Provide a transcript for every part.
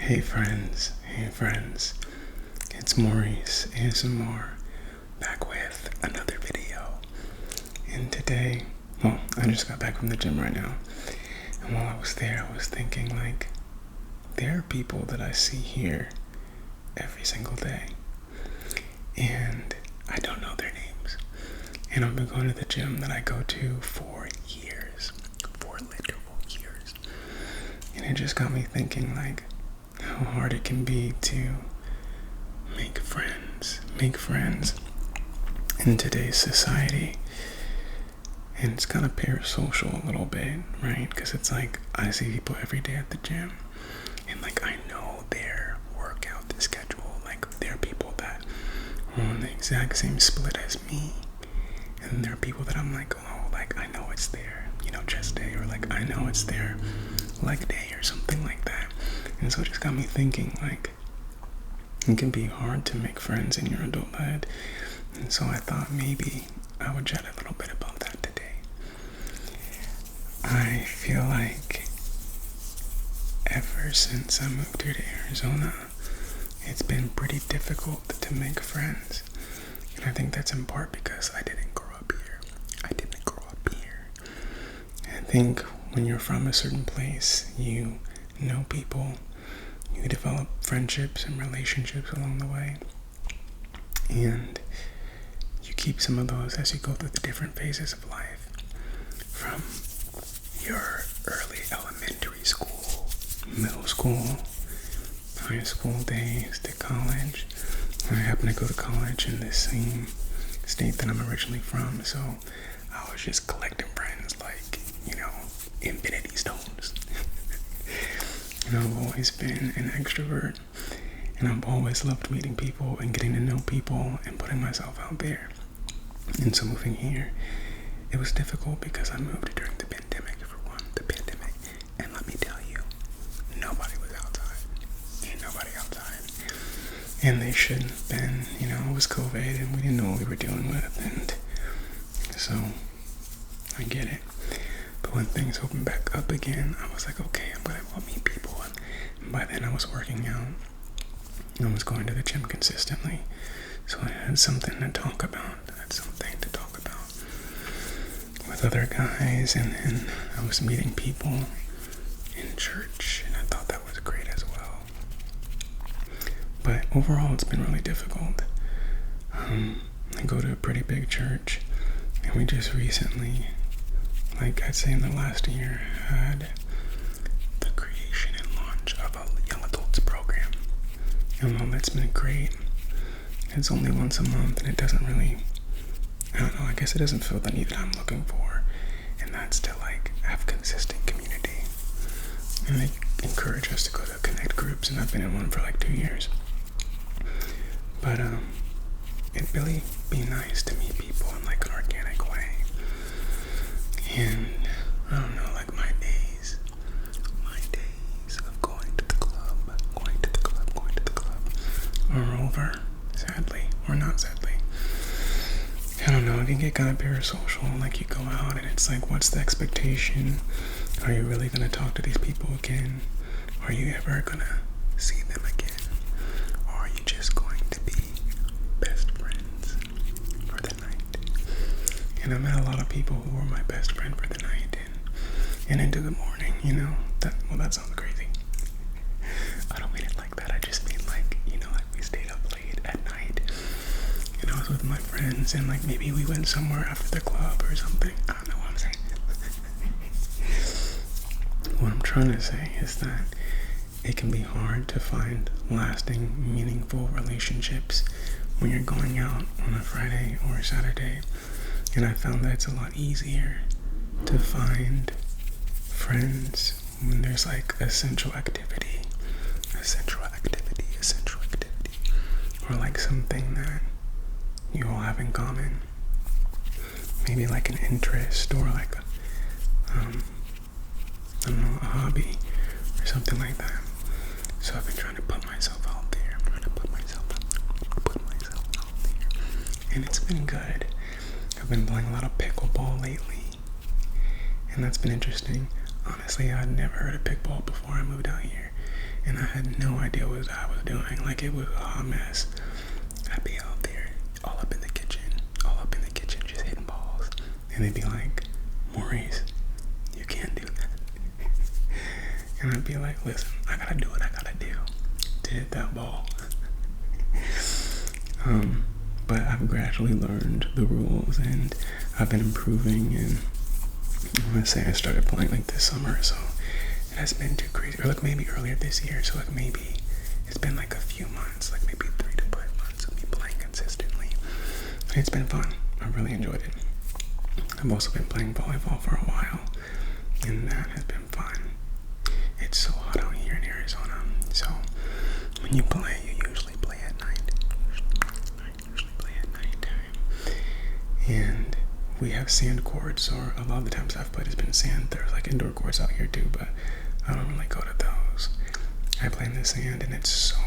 Hey friends, it's Maurice ASMR back with another video. And today, I just got back from the gym right now, and while I was there, I was thinking there are people that I see here every single day, and I don't know their names. And I've been going to the gym that I go to for years, for literal years. And it just got me thinking how hard it can be to make friends in today's society. And it's kind of parasocial a little bit, right? Because it's I see people every day at the gym, and I know their workout schedule. There are people that are on the exact same split as me, and there are people that I'm I know it's their, chest day, or I know it's their leg day or something like that. And so it just got me thinking it can be hard to make friends in your adulthood. And so I thought maybe I would chat a little bit about that today. I feel ever since I moved here to Arizona, it's been pretty difficult to make friends. And I think that's in part because I didn't grow up here. I think when you're from a certain place, you know people, you develop friendships and relationships along the way, and you keep some of those as you go through the different phases of life, from your early elementary school, middle school, high school days to college. I happen to go to college in the same state that I'm originally from, so I was just collecting friends infinity stones. I've always been an extrovert, and I've always loved meeting people and getting to know people and putting myself out there. And so moving here, it was difficult because I moved during the pandemic, and let me tell you, nobody was outside. Ain't nobody outside. And they shouldn't have been, it was COVID and we didn't know what we were dealing with, and so I get it. But when things opened back up again, I was okay, I'm gonna go meet people. And by then I was working out. I was going to the gym consistently. So I had something to talk about. With other guys, and then I was meeting people in church, and I thought that was great as well. But overall, it's been really difficult. I go to a pretty big church, and we just recently, I'd say in the last year, had the creation and launch of a young adults program. That's been great. It's only once a month, and it doesn't really, I guess it doesn't fill the need that I'm looking for, and that's to have consistent community. And they encourage us to go to connect groups, and I've been in one for 2 years. But it'd really be nice to meet people in an organic way. And I don't know, my days of going to the club are over, sadly, or not sadly. I don't know, it can get kind of parasocial. You go out and it's what's the expectation? Are you really going to talk to these people again? Are you ever going to see them again? Or are you just going to be best friends for the night? And I met a lot of people who were my best friend for the night and into the morning, that sounds crazy. I don't mean it like that. I just mean we stayed up late at night, and I was with my friends, and maybe we went somewhere after the club or something. I don't know what I'm saying. What I'm trying to say is that it can be hard to find lasting, meaningful relationships when you're going out on a Friday or a Saturday. And I found that it's a lot easier to find friends when there's essential activity, or something that you all have in common. Maybe an interest, or a hobby or something like that. So I've been trying to put myself out there. And it's been good. I've been playing a lot of pickleball lately, and that's been interesting. Honestly, I'd never heard of pickleball before I moved out here, and I had no idea what I was doing. Like, it was a hot mess. I'd be out there, all up in the kitchen, just hitting balls. And they'd be like, Maurice, you can't do that. And I'd be like, listen, I gotta do what I gotta do to hit that ball. But I've gradually learned the rules, and I've been improving, and I want to say I started playing like this summer, so it hasn't been too crazy. Or like maybe earlier this year, so like maybe it's been like a few months, like maybe 3 to 5 months of me playing consistently. And it's been fun. I really enjoyed it. I've also been playing volleyball for a while, and that has been fun. It's so hot out here in Arizona, so when you play, you usually play at night. Usually play at nighttime. And we have sand courts, or a lot of the times I've played has been sand. There's like indoor courts out here too, but I don't really go to those. I play in the sand, and it's so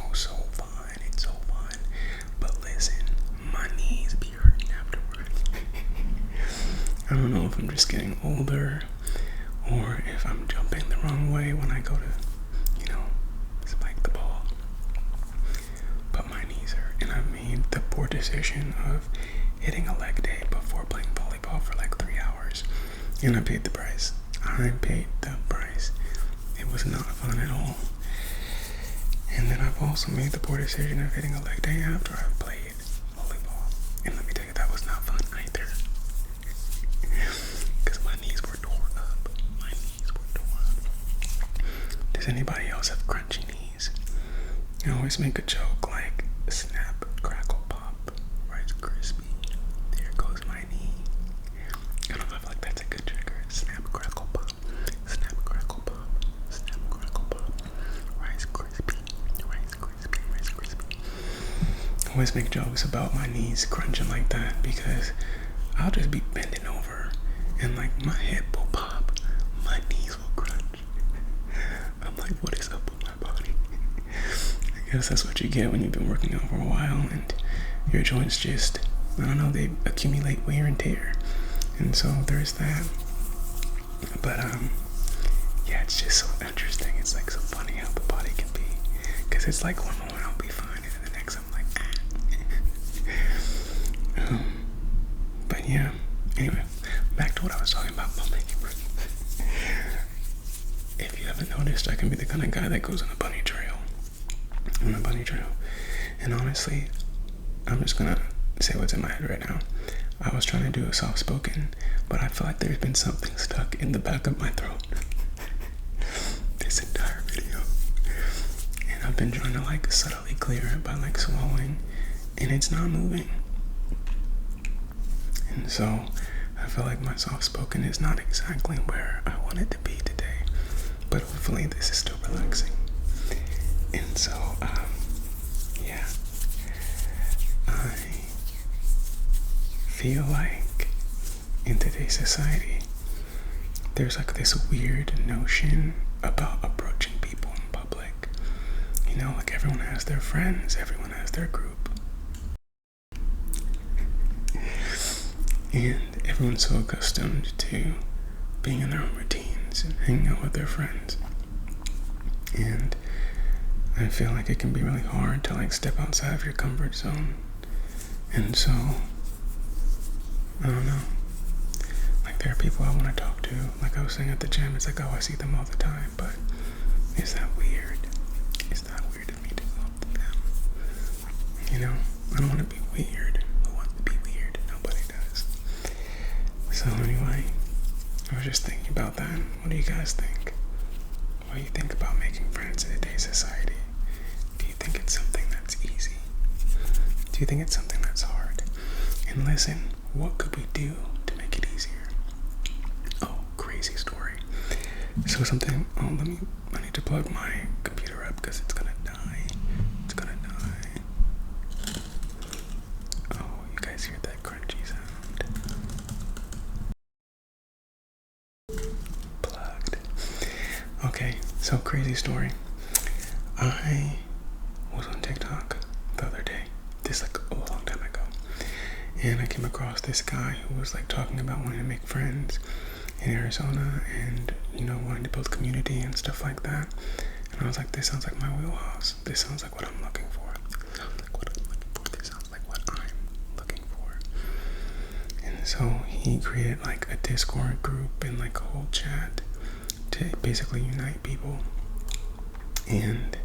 fun. It's so fun. But listen, my knees be hurting afterwards. I don't know if I'm just getting older, or if I'm jumping the wrong way when I go to, spike the ball. But my knees hurt, and I made the poor decision of hitting a leg day before playing volleyball for like 3 hours. And I paid the price. It was not fun at all. And then I've also made the poor decision of hitting a leg day after I've played volleyball. And let me tell you, that was not fun either. Because my knees were tore up. Does anybody else have crunchy knees? I always make a joke like, snap, crackle, pop, Rice Krispie. There goes my knee. I don't know if like that's a good trigger. Snap, crackle, pop. Snap, crackle, pop. Snap, crackle, pop. Rice Krispie. I always make jokes about my knees crunching like that, because I'll just be bending over and like my hip will pop, my knees will crunch. I'm like, what is up with my body? I guess that's what you get when you've been working out for a while, and your joints just, I don't know, they accumulate wear and tear. And so there's that. But yeah, it's just so interesting. It's like so funny how the body can be, because it's like one moment I'll be fine, and then the next I'm like, but yeah, anyway, back to what I was talking about making friends. If you haven't noticed, I can be the kind of guy that goes on a bunny trail. And honestly, I'm just gonna say what's in my head right now. I was trying to do a soft-spoken, but I feel like there's been something stuck in the back of my throat this entire video. And I've been trying to like subtly clear it by like swallowing, and it's not moving. And so I feel like my soft-spoken is not exactly where I want it to be today, but hopefully this is still relaxing. And so, yeah, I feel like in today's society, there's like this weird notion about approaching people in public. Like everyone has their friends, everyone has their group. And everyone's so accustomed to being in their own routines and hanging out with their friends. And I feel like it can be really hard to like step outside of your comfort zone. And so, I don't know. Like there are people I want to talk to. Like I was saying at the gym, it's like, oh, I see them all the time. But is that weird? Is that weird of me to go up to them? I don't want to be weird. Who wants to be weird? Nobody does. So anyway, I was just thinking about that. What do you guys think? What do you think about making friends in today's society? Do you think it's something that's easy? Do you think it's something that's hard? And listen, what could we do to make it easier? Oh, crazy story. So I need to plug my computer up because it's gonna die. It's gonna die. Oh, you guys hear that crunchy sound? Plugged. Okay, so crazy story. I was on TikTok the other day, this like a long time ago, and I came across this guy who was like talking about wanting to make friends in Arizona and wanting to build community and stuff like that. And I was like, this sounds like my wheelhouse. This sounds like what I'm looking for. This sounds like what I'm looking for. This sounds like what I'm looking for. And so he created like a Discord group and like a whole chat to basically unite people. And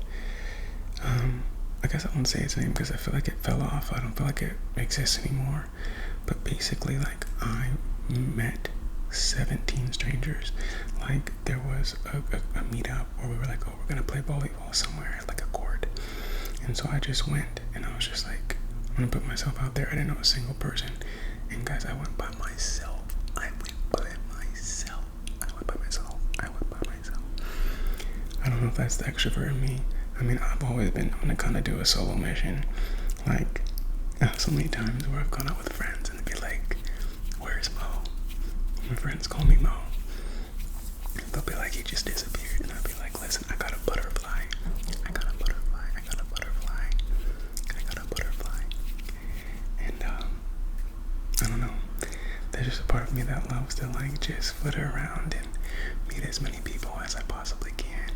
I guess I won't say its name because I feel like it fell off. I don't feel like it exists anymore. But basically, like, I met 17 strangers. Like, there was a meetup where we were like, oh, we're gonna play volleyball somewhere at like a court. And so I just went, and I was just like, I'm gonna put myself out there. I didn't know a single person. And guys, I went by myself. I went by myself. I don't know if that's the extrovert in me. I mean, I've always been known to kind of do a solo mission. Like, so many times where I've gone out with friends and be like, where's Mo? My friends call me Mo. They'll be like, he just disappeared. And I'll be like, listen, I got a butterfly. I got a butterfly. I got a butterfly. I got a butterfly. And, I don't know. There's just a part of me that loves to like just flitter around and meet as many people as I possibly can.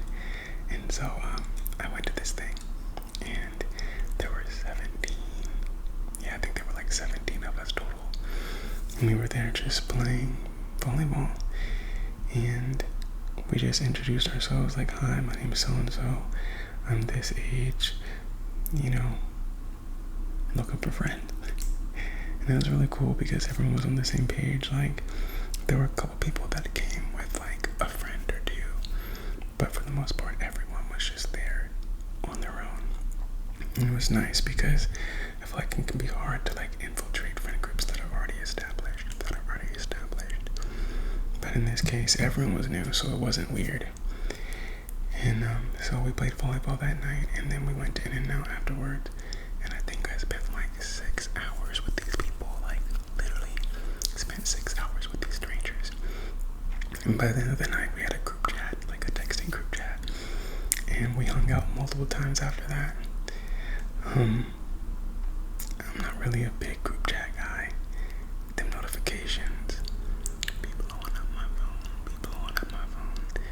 And so, I went to this thing, and there were 17, I think there were like 17 of us total, and we were there just playing volleyball, and we just introduced ourselves, like, hi, my name is so-and-so, I'm this age, looking for friends. And it was really cool because everyone was on the same page. Like, there were a couple people that came with like a friend or two, but for the most part everyone was just there on their own. And it was nice because I feel like it can be hard to like infiltrate friend groups that are already established. But in this case, everyone was new, so it wasn't weird. And so we played volleyball that night, and then we went to In-N-Out afterwards. And I think I spent like 6 hours with these people, like literally spent 6 hours with these strangers. And by the end of the night, we had a group chat, like a texting group chat, and we hung out multiple times after that. I'm not really a big group chat guy. Them notifications be blowing up my phone,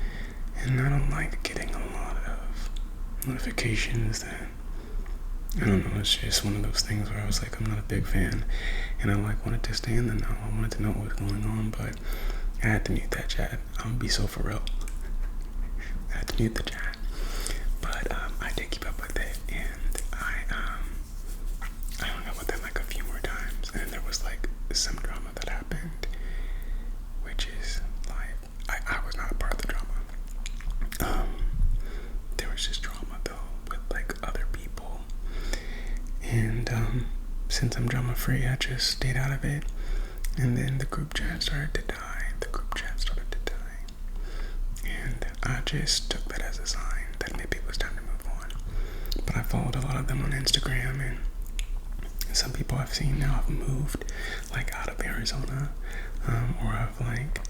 and I don't like getting a lot of notifications that, I don't know, it's just one of those things where I was like, I'm not a big fan, and I like wanted to stay in the know. I wanted to know what was going on, but I had to mute that chat. I'm gonna be so for real. I had to mute the chat, but I did keep up with it, and I hung out with them like a few more times, and there was like some drama that happened, which is like, I was not a part of the drama. There was just drama though with like other people, and since I'm drama free, I just stayed out of it. And then the group chat started to die. And I just took that as a sign that maybe it was time to move on. But I followed a lot of them on Instagram, and some people I've seen now have moved like out of Arizona, or have like,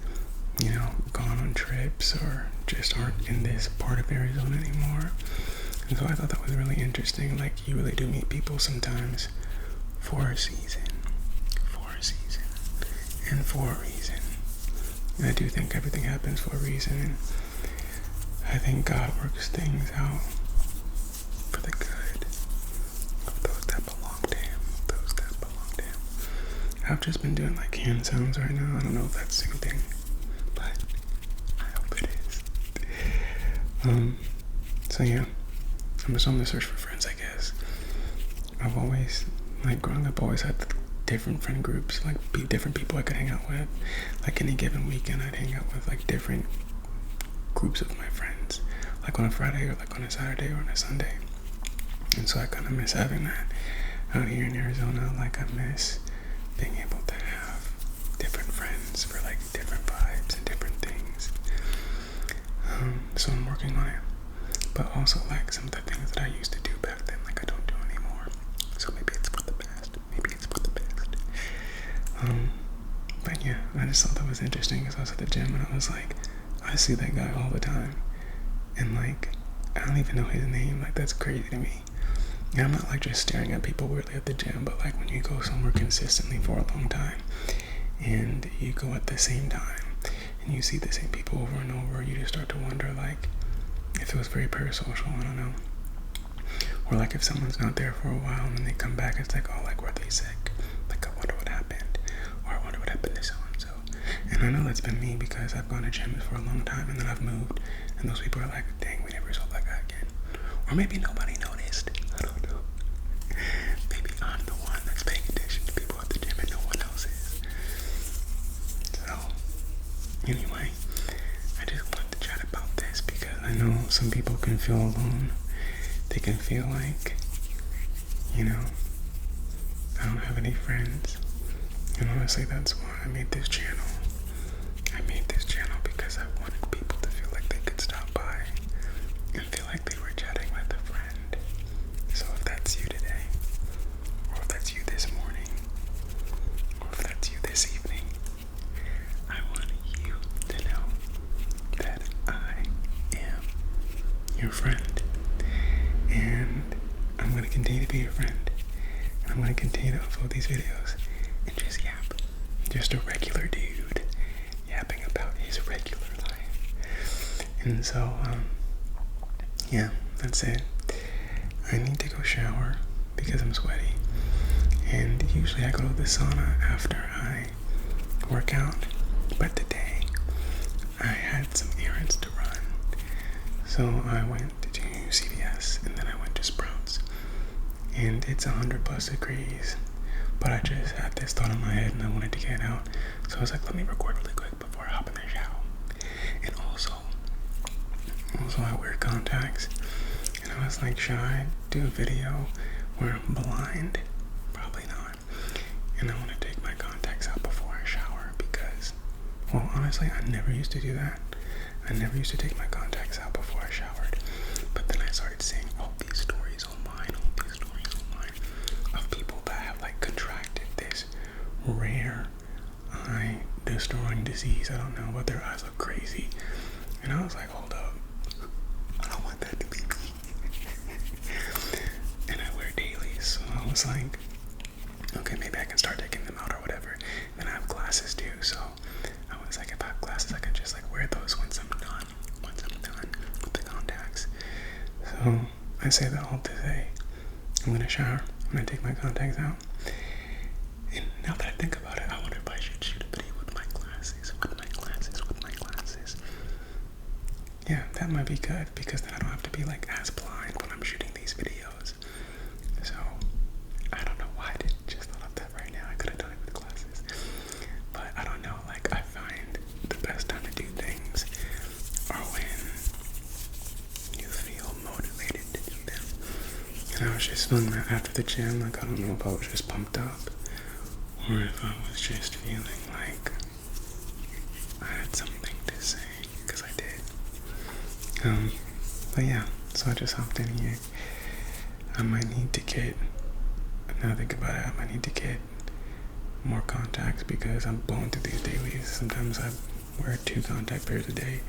gone on trips, or just aren't in this part of Arizona anymore. And so I thought that was really interesting. Like, you really do meet people sometimes for a season, and for a reason. And I do think everything happens for a reason, and I think God works things out for the good of those that belong to Him. I've just been doing like hand sounds right now. I don't know if that's soothing, but I hope it is. So yeah, I'm just on the search for friends, I guess. I've always, like, growing up, always had different friend groups, like different people I could hang out with. Like, any given weekend, I'd hang out with like different groups of my friends, like on a Friday, or like on a Saturday, or on a Sunday. And so I kind of miss having that out here in Arizona. Like, I miss being able to have different friends for like different vibes and different things. So I'm working on it, but also like some of the things that I used to do back then, like I don't do anymore. So maybe it's for the best. But yeah, I just thought that was interesting because I was at the gym and I was like, I see that guy all the time, and like, I don't even know his name. Like, that's crazy to me. And I'm not like just staring at people weirdly at the gym, but like when you go somewhere consistently for a long time, and you go at the same time, and you see the same people over and over, you just start to wonder, like, It feels very parasocial, I don't know. Or like if someone's not there for a while and then they come back, it's like, oh, like, were they sick? Like, I wonder what happened. Or I wonder what happened to so-and-so. And I know that's been me because I've gone to gyms for a long time and then I've moved. And those people are like, dang, we never saw that guy again. Or maybe nobody noticed. I don't know. Maybe I'm the one that's paying attention to people at the gym and no one else is. So, anyway, I just wanted to chat about this because I know some people can feel alone. They can feel like, you know, I don't have any friends. And honestly, that's why I made this channel. I made this channel because I wanted people to feel like they could stop by and feel like they were chatting with a friend. So if that's you today, or if that's you this morning, or if that's you this evening, I want you to know that I am your friend. And I'm going to continue to be your friend. And I'm going to continue to upload these videos and just yap. Just a regular dude yapping about his regular life. And so, yeah, that's it. I need to go shower because I'm sweaty. And usually I go to the sauna after I work out. But today, I had some errands to run. So I went to CVS and then I went to Sprouts. And it's 100+ degrees. But I just had this thought in my head and I wanted to get out. So I was like, let me record really quick before I hop in the shower. And also I wear contacts. And I was like, should I do a video where I'm blind? Probably not. And I want to take my contacts out before I shower because, well, honestly, I never used to do that. I never used to take my contacts out before I showered. But then I started seeing all these stories online of people that have like contracted this rare eye destroying disease. I don't know, but their eyes look crazy. And I was like, hold up. I don't want that to be me. And I wear dailies, so I was like, okay, maybe I can start taking them out or whatever. And then I have glasses too, so I was like, if I have glasses, I can just like wear those once I'm done with the contacts. So I say that all to say, I'm gonna shower, I'm gonna take my contacts out. And now that I think about it, I wonder if I should shoot a video with my glasses. Yeah, that might be good because then I don't have to be like as blind when I'm shooting these videos. So, I don't know why I didn't just thought of that right now. I could have done it with glasses. But I don't know, like I find the best time to do things are when you feel motivated to do them. And I was just feeling that after the gym, like I don't know if I was just pumped up or if I was just feeling like I had something to say, because I did. But yeah, so I just hopped in here. I might need to get, now think about it, I might need to get more contacts because I'm blowing through these dailies. Sometimes I wear 2 contact pairs a day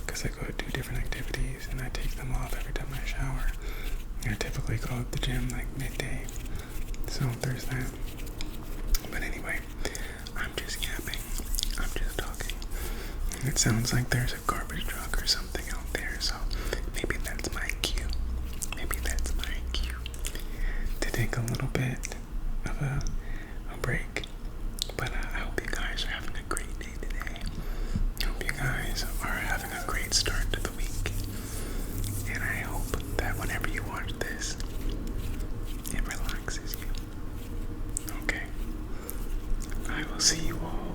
because I go to 2 different activities and I take them off every time I shower. I typically go to the gym like midday, so there's that. But anyway, I'm just yapping, I'm just talking. And it sounds like there's a garbage truck or something out there, so maybe that's my cue. To take a little bit of a break. But I hope you guys are having a great day today. I hope you guys are having a great start to the week. And I hope that whenever you watch this, it relaxes you. Okay. I will see you all